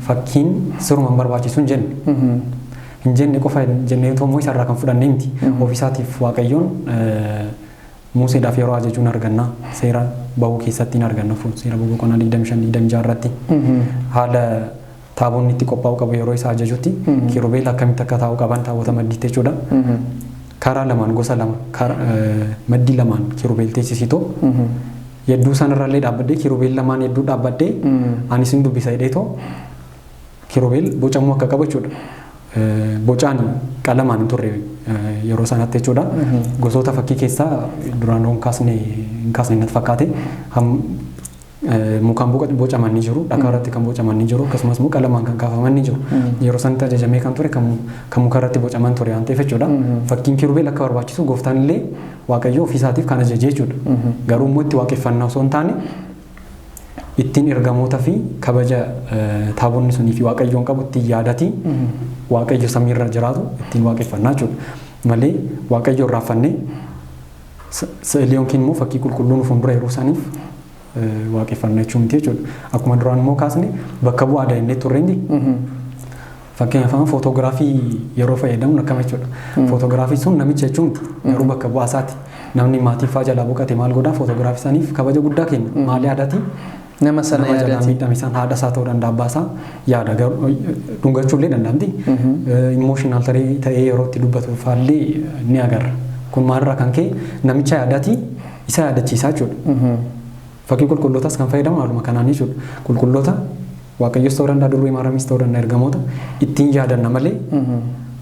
[SPEAKER 2] fakkiin siruma hin barbaachisu hin jenne. Hin jenne qofa jennee immoo isarraa kan fudhannee miti. Ofiisaatiif waaqayyoon Museedhaaf yeroo ajajuun arganna. Seera bahuu keessatti hin arganna. Seera boqonnaa 25-26 irratti haala taaboonni itti qophaa'uu qabu yeroo isa ajajutti kiirubeel akkamitti akka taa'uu qaban taabota maddiitti jechuudha. Karaa lamaan gosa lama maddii lamaan kiirubeel teessisitoo yedduu sanarraallee dhaabbadhee kiirubeel lamaan yedduu dhaabbadhee anis hin dubbisa jedheetoo kiirubeel bocamuu akka qabu jechuudha. Bocaan qalamaan hin turre yeroo sanatti jechuudha. Gosoota fakkii keessaa duraan hin kaasne natti fakkaate mukaan bocamanii jiru, dhagaa irratti kan bocamanii jiru, akkasumas immoo qalamaan kan kaafamanii jiru. Yeroo sanatti ajajamee kan ture kan muka irratti bocaman ture waan ta'eef jechuudha. Fakkiin kiirubeel akka barbaachisu gooftaan illee waaqayyo ofiisaatiif kan ajaje jechuudha. Garuu immoo itti waaqeffannaa osoo hin taane ittiin ergamoota fi kabaja taabonni sunii fi waaqayyoon qabu ittiin yaadatii waaqayyo samiirra jiraatu ittiin waaqeffannaa jechuudha. Malee waaqayyo irraanfannee sa'ilii yookiin immoo fakkii qulqulluun fuuldura yeroo isaaniif waaqeffannaa jechuun jechuudha. Akkuma duraan immoo kaasne bakka bu'aa daa'imni turreendi. Fakkeenyaaf footoogiraafii yeroo fayyadamu akkam jechuudha. Footoogiraafii sun namicha jechuun garuu bakka bu'aa isaati. Namni maatii fa'aa jalaa boqate maal godhaa footoogiraafii isaaniif kabaja guddaa kenna. Maalii aadaati?
[SPEAKER 1] Nama sana yaadati.
[SPEAKER 2] Miidhame isaan haadha isaa ta'uu danda'a abbaa isaa yaada dhungachuu illee danda'amti. Imooshinaal ta'ee yeroo itti dubbatu faallee ni agarra. Kun maalirraa kan ka'e namicha yaadatii isa yaadachiisaa jechuudha. Fakkii qulqullootaas kan fayyadamu haaluma kanaan jechuudha. Qulqulloota waaqayyoos ta'uu danda'a durbii maaramis ta'uu danda'a ergamoota ittiin yaadanna malee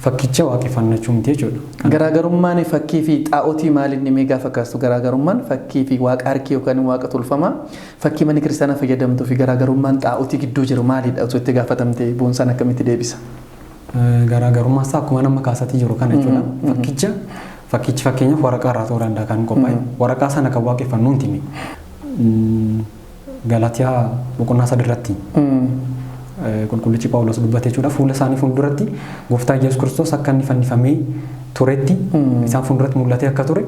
[SPEAKER 2] fakkicha waaqeffannachuu miti jechuudha.
[SPEAKER 1] Garaagarummaan fakkii fi xaa'otii maaliin dhimee gaafa kaastu garaagarummaan fakkii fi waaqa harkii yookaan waaqa tolfamaa fakkii manni kiristaanaa fayyadamtuu fi garaagarummaan xaa'otii gidduu jiru maalidha osoo itti gaafatamte boonsaan akkamitti deebisa?
[SPEAKER 2] Garaagarummaan isaa akkuma nama kaasatii jiru kana jechuudha. Fakkichi fakkeenyaaf waraqaa irraa ta'uu danda'a kan qophaa'e. Waraqaa sana kan waaqeffannu hin timi. Galaatiyaa boqonnaa 3 irratti qulqullichi Phaawulos dubbate jechuudha. Fuula isaanii fuulduratti gooftaa Yesuus Kiristoos akka inni fannifamee turetti isaan fuulduratti mul'atee akka ture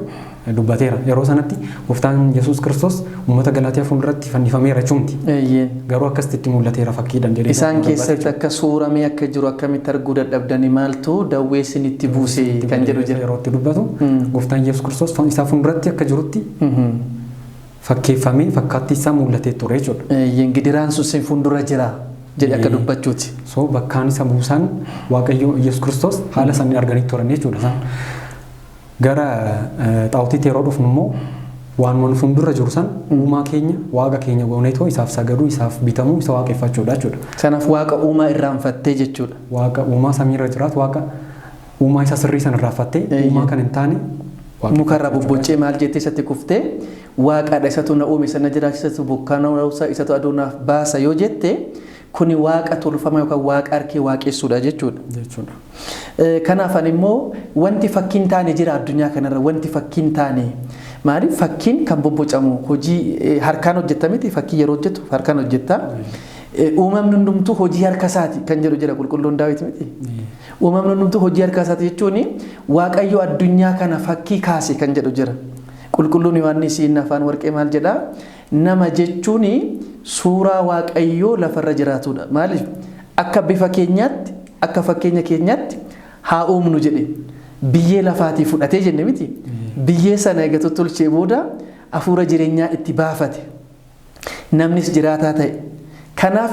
[SPEAKER 2] dubbateera. Yeroo sanatti gooftaan Yesuus Kiristoos uummata Galaatiyaa fuulduratti fannifameera jechuuti. Garuu akkasitti mul'ateera fakkiidhaan jedhee.
[SPEAKER 1] Isaan keessatti akka suuramee akka jiru akkamitti arguu dadhabdanii maaltu dawwee isinitti buuse kan jedhu jira.
[SPEAKER 2] Yeroo itti dubbatu gooftaan Yesuus Kiristoos isaa fuulduratti akka jirutti fakkeeffamee fakkaattii isaa mul'atee ture jechuudha.
[SPEAKER 1] Gidiraan sun fuuldura jira jedhe akka dubbachuuti.
[SPEAKER 2] So bakkaan isa buusaan waaqayyo Yesuus Kiristoos haala isaanii arganii turan jechuudha isaan. Gara xaa'otiitti yeroo dhufnu immoo waan fuuldura jiru san uumaa keenya waaqa keenya gooneetoo isaaf sagaduu isaaf bitamuu isa waaqeffachuudha jechuudha.
[SPEAKER 1] Kanaaf waaqa uumaa irraanfattee jechuudha.
[SPEAKER 2] Waaqa uumaa samiirra jiraatu waaqa uumaa isa sirrii sana irraanfattee uumaa kan hin taane
[SPEAKER 1] mukarraa bobbocee maal jettee isatti kuftee waaqadha isatu na uume sana jiraachisatu bokkaana isatu aduu naaf baasa yoo jette kuni waaqa tolfama yookaan waaqa harkee waaqessuudha jechuudha. Kanaaf ani immoo wanti fakkiin taane jira addunyaa kanarra wanti fakkiin taane maaliif fakkiin kan bobbocamu hojii harkaan hojjetamiti fakkii yeroo hojjetu harkaan hojjetta. Uumamni hundumtuu hojii harka isaati kan jedhu jira qulqulluun Daawit miti. Uumamni hundumtuu hojii harka isaati jechuun waaqayyo addunyaa kana fakkii kaase kan jedhu jira. Qulqulluun Yohaannis afaan warqee maal jedhaa nama jechuun suuraa waaqayyoo lafarra jiraatudha. Maaliif akka bifa keenyaatti akka fakkeenya keenyaatti haa uumnu jedhe biyyee lafaatii fudhatee jenne miti. Biyyee sana eega tottolchee booda hafuura jireenyaa itti baafate namnis jiraataa ta'e. Kanaaf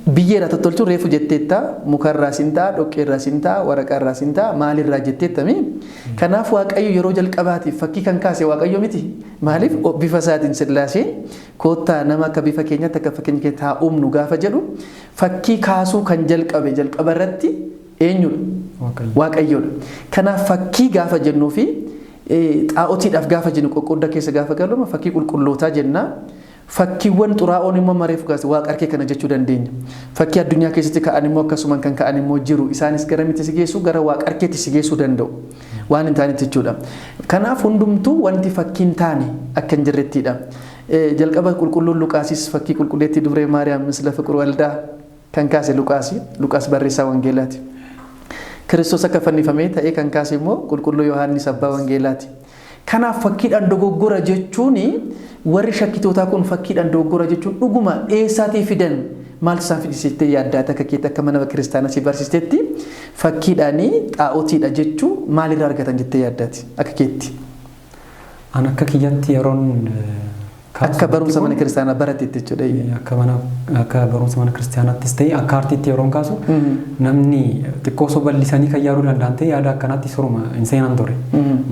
[SPEAKER 1] biyyeedha tottolchuun reefu jetteetta mukarraa sintaa dhoqqeerraa sintaa waraqaarraa sintaa maalirraa jetteettami. Kanaaf waaqayyo yeroo jalqabaatiif fakkii kan kaase waaqayyo miti. Maaliif bifa isaatiin sillaasee koottaa nama akka bifa keenyatti akka fakkeenya keenyatti haa uumnu gaafa jedhu fakkii kaasuu kan jalqabe jalqaba irratti eenyudha? Waaqayyoodha. Kanaaf fakkii gaafa jennuu fi xaa'otiidhaaf gaafa jennu qoqqoodda keessa gaafa galuma fakkii qulqullootaa jennaa. Fakkiiwwan xuraa'oon immoo mareef kaase waaqa harkee kana jechuu dandeenya. Fakkii addunyaa keessatti ka'an immoo akkasuma kan ka'an immoo jiru. Isaanis gara miti si geessu gara waaqa harkeetti si geessuu danda'u. Waan hin taanetti jechuudha. Kanaaf hundumtuu wanti fakkiin taane akka hin jirrettidha. Jalqaba qulqulluun Luqaasis fakkii qulqulleettii dubree Maariyaam misla fiqir waldaa kan kaase Luqaas barreessaa wangeelaati. Kiristoos akka fannifamee ta'ee kan kaase immoo qulqulluu Yohaannis abbaa wangeelaati. Kanaaf fakkiidhaan dogoggora jechuun warri shakkitootaa kun fakkiidhaan dogoggora jechuun dhuguma eessaatii fidan maal isaan fidisiistee yaaddaata akka keetti akka mana kiristaanaa si barsiistetti fakkiidhaanii xaa'otiidha jechuu maalirraa argatan jettee yaaddaati akka keetti.
[SPEAKER 2] An akka kiyyatti yeroon
[SPEAKER 1] akka barumsa mana kiristaanaa baratetti jechuudha.
[SPEAKER 2] Akka barumsa mana kiristaanaattis ta'e akka aartiitti yeroon kaasu namni xiqqoo osoo bal'isanii kan yaaduu danda'an ta'e yaada akkanaatti soruma hin seenan ture.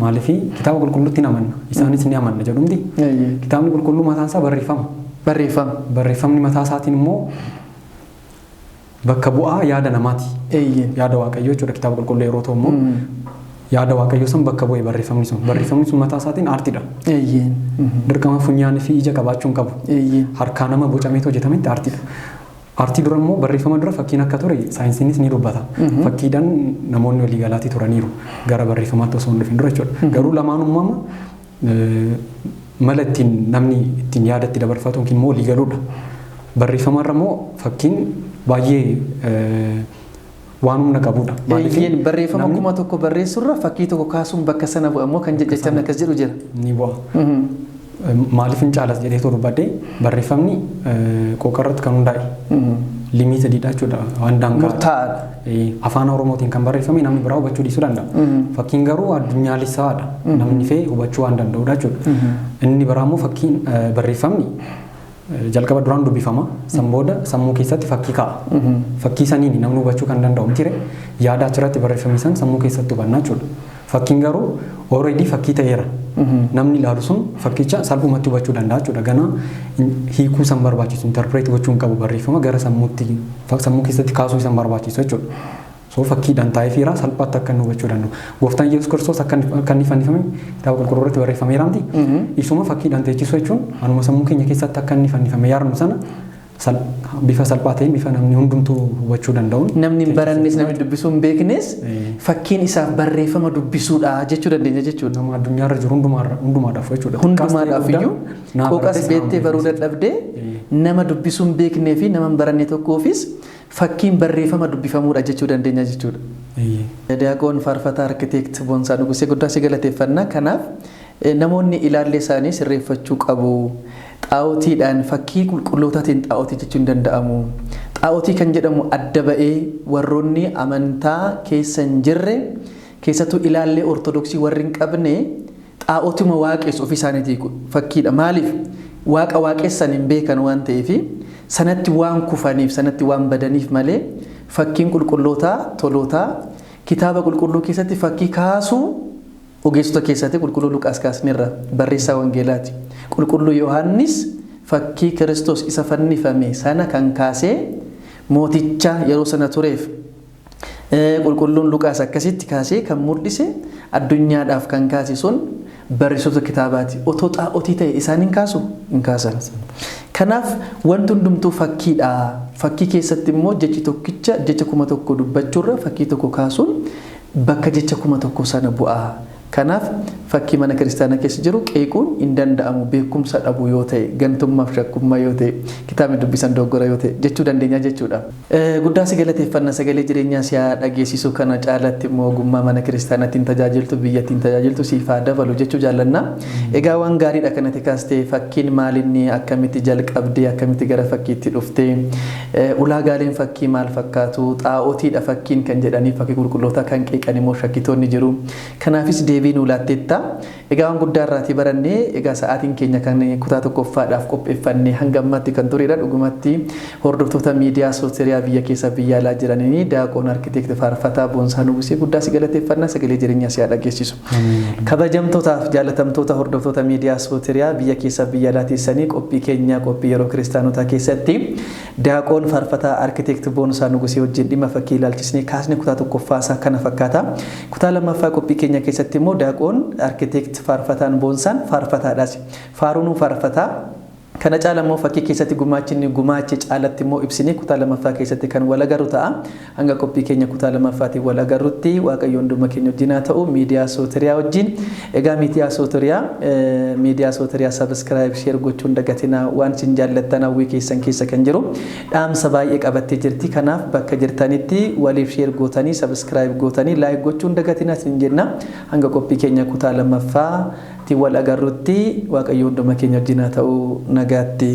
[SPEAKER 2] Maaliif kitaaba qulqulluutti ni amanna isaanis ni amanna jedhumti. Kitaabni qulqulluu mataan isaa barreeffama. Barreeffamni mataa isaatiin immoo bakka bu'aa yaada namaati. Yaada waaqayyoo jechuudha kitaaba qulqulluu yeroo ta'u immoo yaada waaqayyoo san bakka bu'ee barreeffamni sun mataa isaatiin aartiidha.
[SPEAKER 1] Eeyyeen.
[SPEAKER 2] Dirqama funyaanii fi ija qabaachuun qabu.
[SPEAKER 1] Eeyyeen.
[SPEAKER 2] Harkaa nama bocameetu hojjetametti aartiidha. Aartii dura immoo barreeffama dura fakkiin akka ture saayinsiinis ni dubbata. Fakkiidhaan namoonni walii galaatii turaniiru gara barreeffamaatti osoo hin dhufin dura jechuudha. Garuu lamaanummaa mala ittiin namni ittiin yaada itti dabarfatu yookiin immoo walii galuudha. Barreeffamarra immoo fakkiin baay'ee waan humna qabudha.
[SPEAKER 1] Eeyyeen barreeffama kuma tokko barreessurra fakkii tokko kaasuun bakka sana bu'a immoo kan jechamne akkas jedhu jira.
[SPEAKER 2] Ni bu'a. Maaliif hin caalas jedhee tolu baddee barreeffamni qooqarratti kan hundaa'e limitedidha jechuudha. Waan daangaa
[SPEAKER 1] murtaa'aadha.
[SPEAKER 2] Afaan Oromootiin kan barreeffame namni biraa hubachuu dhiisuu danda'a. Fakkiin garuu addunyaalessaadha. Namni fee hubachuu waan danda'udha jechuudha. Inni biraa immoo fakkiin barreeffamni jalqaba duraan dubbifama san booda sammuu keessatti fakkii kaa'a. Fakkii saniin namni hubachuu kan danda'u miti yaada achirratti barreeffame san sammuu keessatti hubannaa jechuudha. Fakkiin garuu already fakkii ta'eera. Namni ilaalu sun fakkicha salphumatti hubachuu danda'a jechuudha. Ganaa hiikuu san barbaachisu interpret gochuun qabu barreeffama gara sammuu keessatti kaasuu san barbaachisu jechuudha. So fakkiidhaan taa'ee fiiraa salphaatti akka inni hubachuu danda'u. Gooftaan Yesuus Kiristoos akka inni fannifame kitaaba qulqulluu irratti barreeffameera miti. Isuma fakkiidhaan teechisuu jechuun anuma sammuu keenya keessatti akka inni fannifame yaadnu sana bifa salphaa ta'een bifa namni hundumtuu hubachuu danda'uun.
[SPEAKER 1] Namni hin barannes namni dubbisuu hin beeknes fakkiin isaaf barreeffama dubbisuudha jechuu dandeenya jechuudha.
[SPEAKER 2] Nama addunyaarra jiru hundumaadhaaf jechuudha.
[SPEAKER 1] Hundumaadhaaf iyyuu qooqas beektee baruu dadhabdee nama dubbisuu hin beeknee fi nama hin baranne tokkoofis fakkiin barreeffama dubbifamuudha jechuu dandeenya jechuudha. Diyaaqoon Faarfataa Arkiteekt Boonsaa Nugusee guddaa si galateeffannaa. Kanaaf namoonni ilaallee isaanii sirreeffachuu qabu. Xaa'otiidhaan fakkii qulqullootaatiin xaa'otii jechuun danda'amu. Xaa'otii kan jedhamu adda ba'ee warroonni amantaa keessa hin jirre keessattuu ilaallee ortodoksii warri hin qabne xaa'otuma waaqessu ofii isaaniitii fakkiidha. Maaliif waaqa waaqessan hin beekan waan ta'eef sanatti waan kufaniif sanatti waan badaniif malee fakkiin qulqullootaa tolootaa kitaaba qulqulluu keessatti fakkii kaasuu ogeessota keessatti qulqulluu Luqaas kaasneerra barreessaa wangeelaati. Qulqulluu Yohaannis fakkii Kiristoos isa fannifame sana kan kaasee mooticha yeroo sana tureef qulqulluun Luqaas akkasitti kaasee kan mul'ise addunyaadhaaf kan kaase sun barreessota kitaabaati. Otoo xaa'otii ta'e isaan hin kaasu hin kaasan. Kanaaf wanti hundumtuu fakkiidha. Fakkii keessatti immoo jechi tokkicha jecha 1000 dubbachuurra fakkii tokko kaasuun bakka jecha 1000 sana bu'aa. Kanaaf fakkii mana kiristaanaa keessa jiru qeequun hin danda'amu beekumsa dhabu yoo ta'e gantummaaf shakkummaa yoo ta'e kitaabni dubbisan doggora yoo ta'e jechuu dandeenya jechuudha. Guddaa si galateeffannaa sagalee jireenyaa si haa dhageessisu kana caalatti immoo ogummaa mana kiristaanaatiin tajaajiltu biyyattiin tajaajiltu siif haa dabalu jechuu jaallanna. Egaa waan gaariidha kanatti kaastee fakkiin maalinni akkamitti jalqabdee akkamitti gara fakkiitti dhuftee ulaagaaleen fakkii maal fakkaatu xaa'otiidha fakkiin kan jedhanii fakkii qulqulloota kan qeeqan immoo shakkitoonni jiru. Kanaafis deebiin ulaatteetta. Egaa waan guddaa irraatii barannee egaa sa'aatiin keenya kan kutaa tokkoffaadhaaf qopheeffannee hanga ammaatti kan turedha. Dhugumatti hordoftoota miidiyaa sooshaal biyya keessa biyya alaa jiranii Diyaaqoon Arkiteekt Faarfataa Boonsaa Nugusee guddaa si galateeffannaa sagalee jireenyaa si haa dhageessisu. Kabajamtootaaf jaalatamtoota hordoftoota miidiyaa sooshaal biyya keessa biyya alaa teessanii qophii keenya qophii yeroo kiristaanotaa keessatti Diyaaqoon Faarfataa Arkiteekt Boonsaa Nugusee wajjin dhimma fakkii ilaalchisnee kaasne kutaa tokkoffaasaa kana fakkaata. Kutaa lammaffaa qophii keenya keessatti immoo Diyaaqoon Arkiteekt Faarfataan Boonsaan faarfataadhaas. Faaruun faarfataa kana caala immoo fakkii keessatti gumaachi caalatti immoo ibsinee kutaa lammaffaa keessatti kan wal agarru ta'a. Hanga qophii keenya kutaa lammaffaatiin wal agarrutti Waaqayyoon dhuma keenya wajjin haa ta'u miidiyaa sooshaal wajjin. Egaa miidiyaa sooshaal subscribe share gochuun dagatinaa waan isin jaallattan hawwii keessan keessa kan jiru dhaamsa baay'ee qabattee jirti. Kanaaf bakka jirtanitti waliif share gootanii subscribe gootanii like gochuun dagatinaa isin jenna. Hanga qophii keenya kutaa lammaffaa wal agarrutti Waaqayyoon dhuma keenya wajjin haa ta'u nagaatti.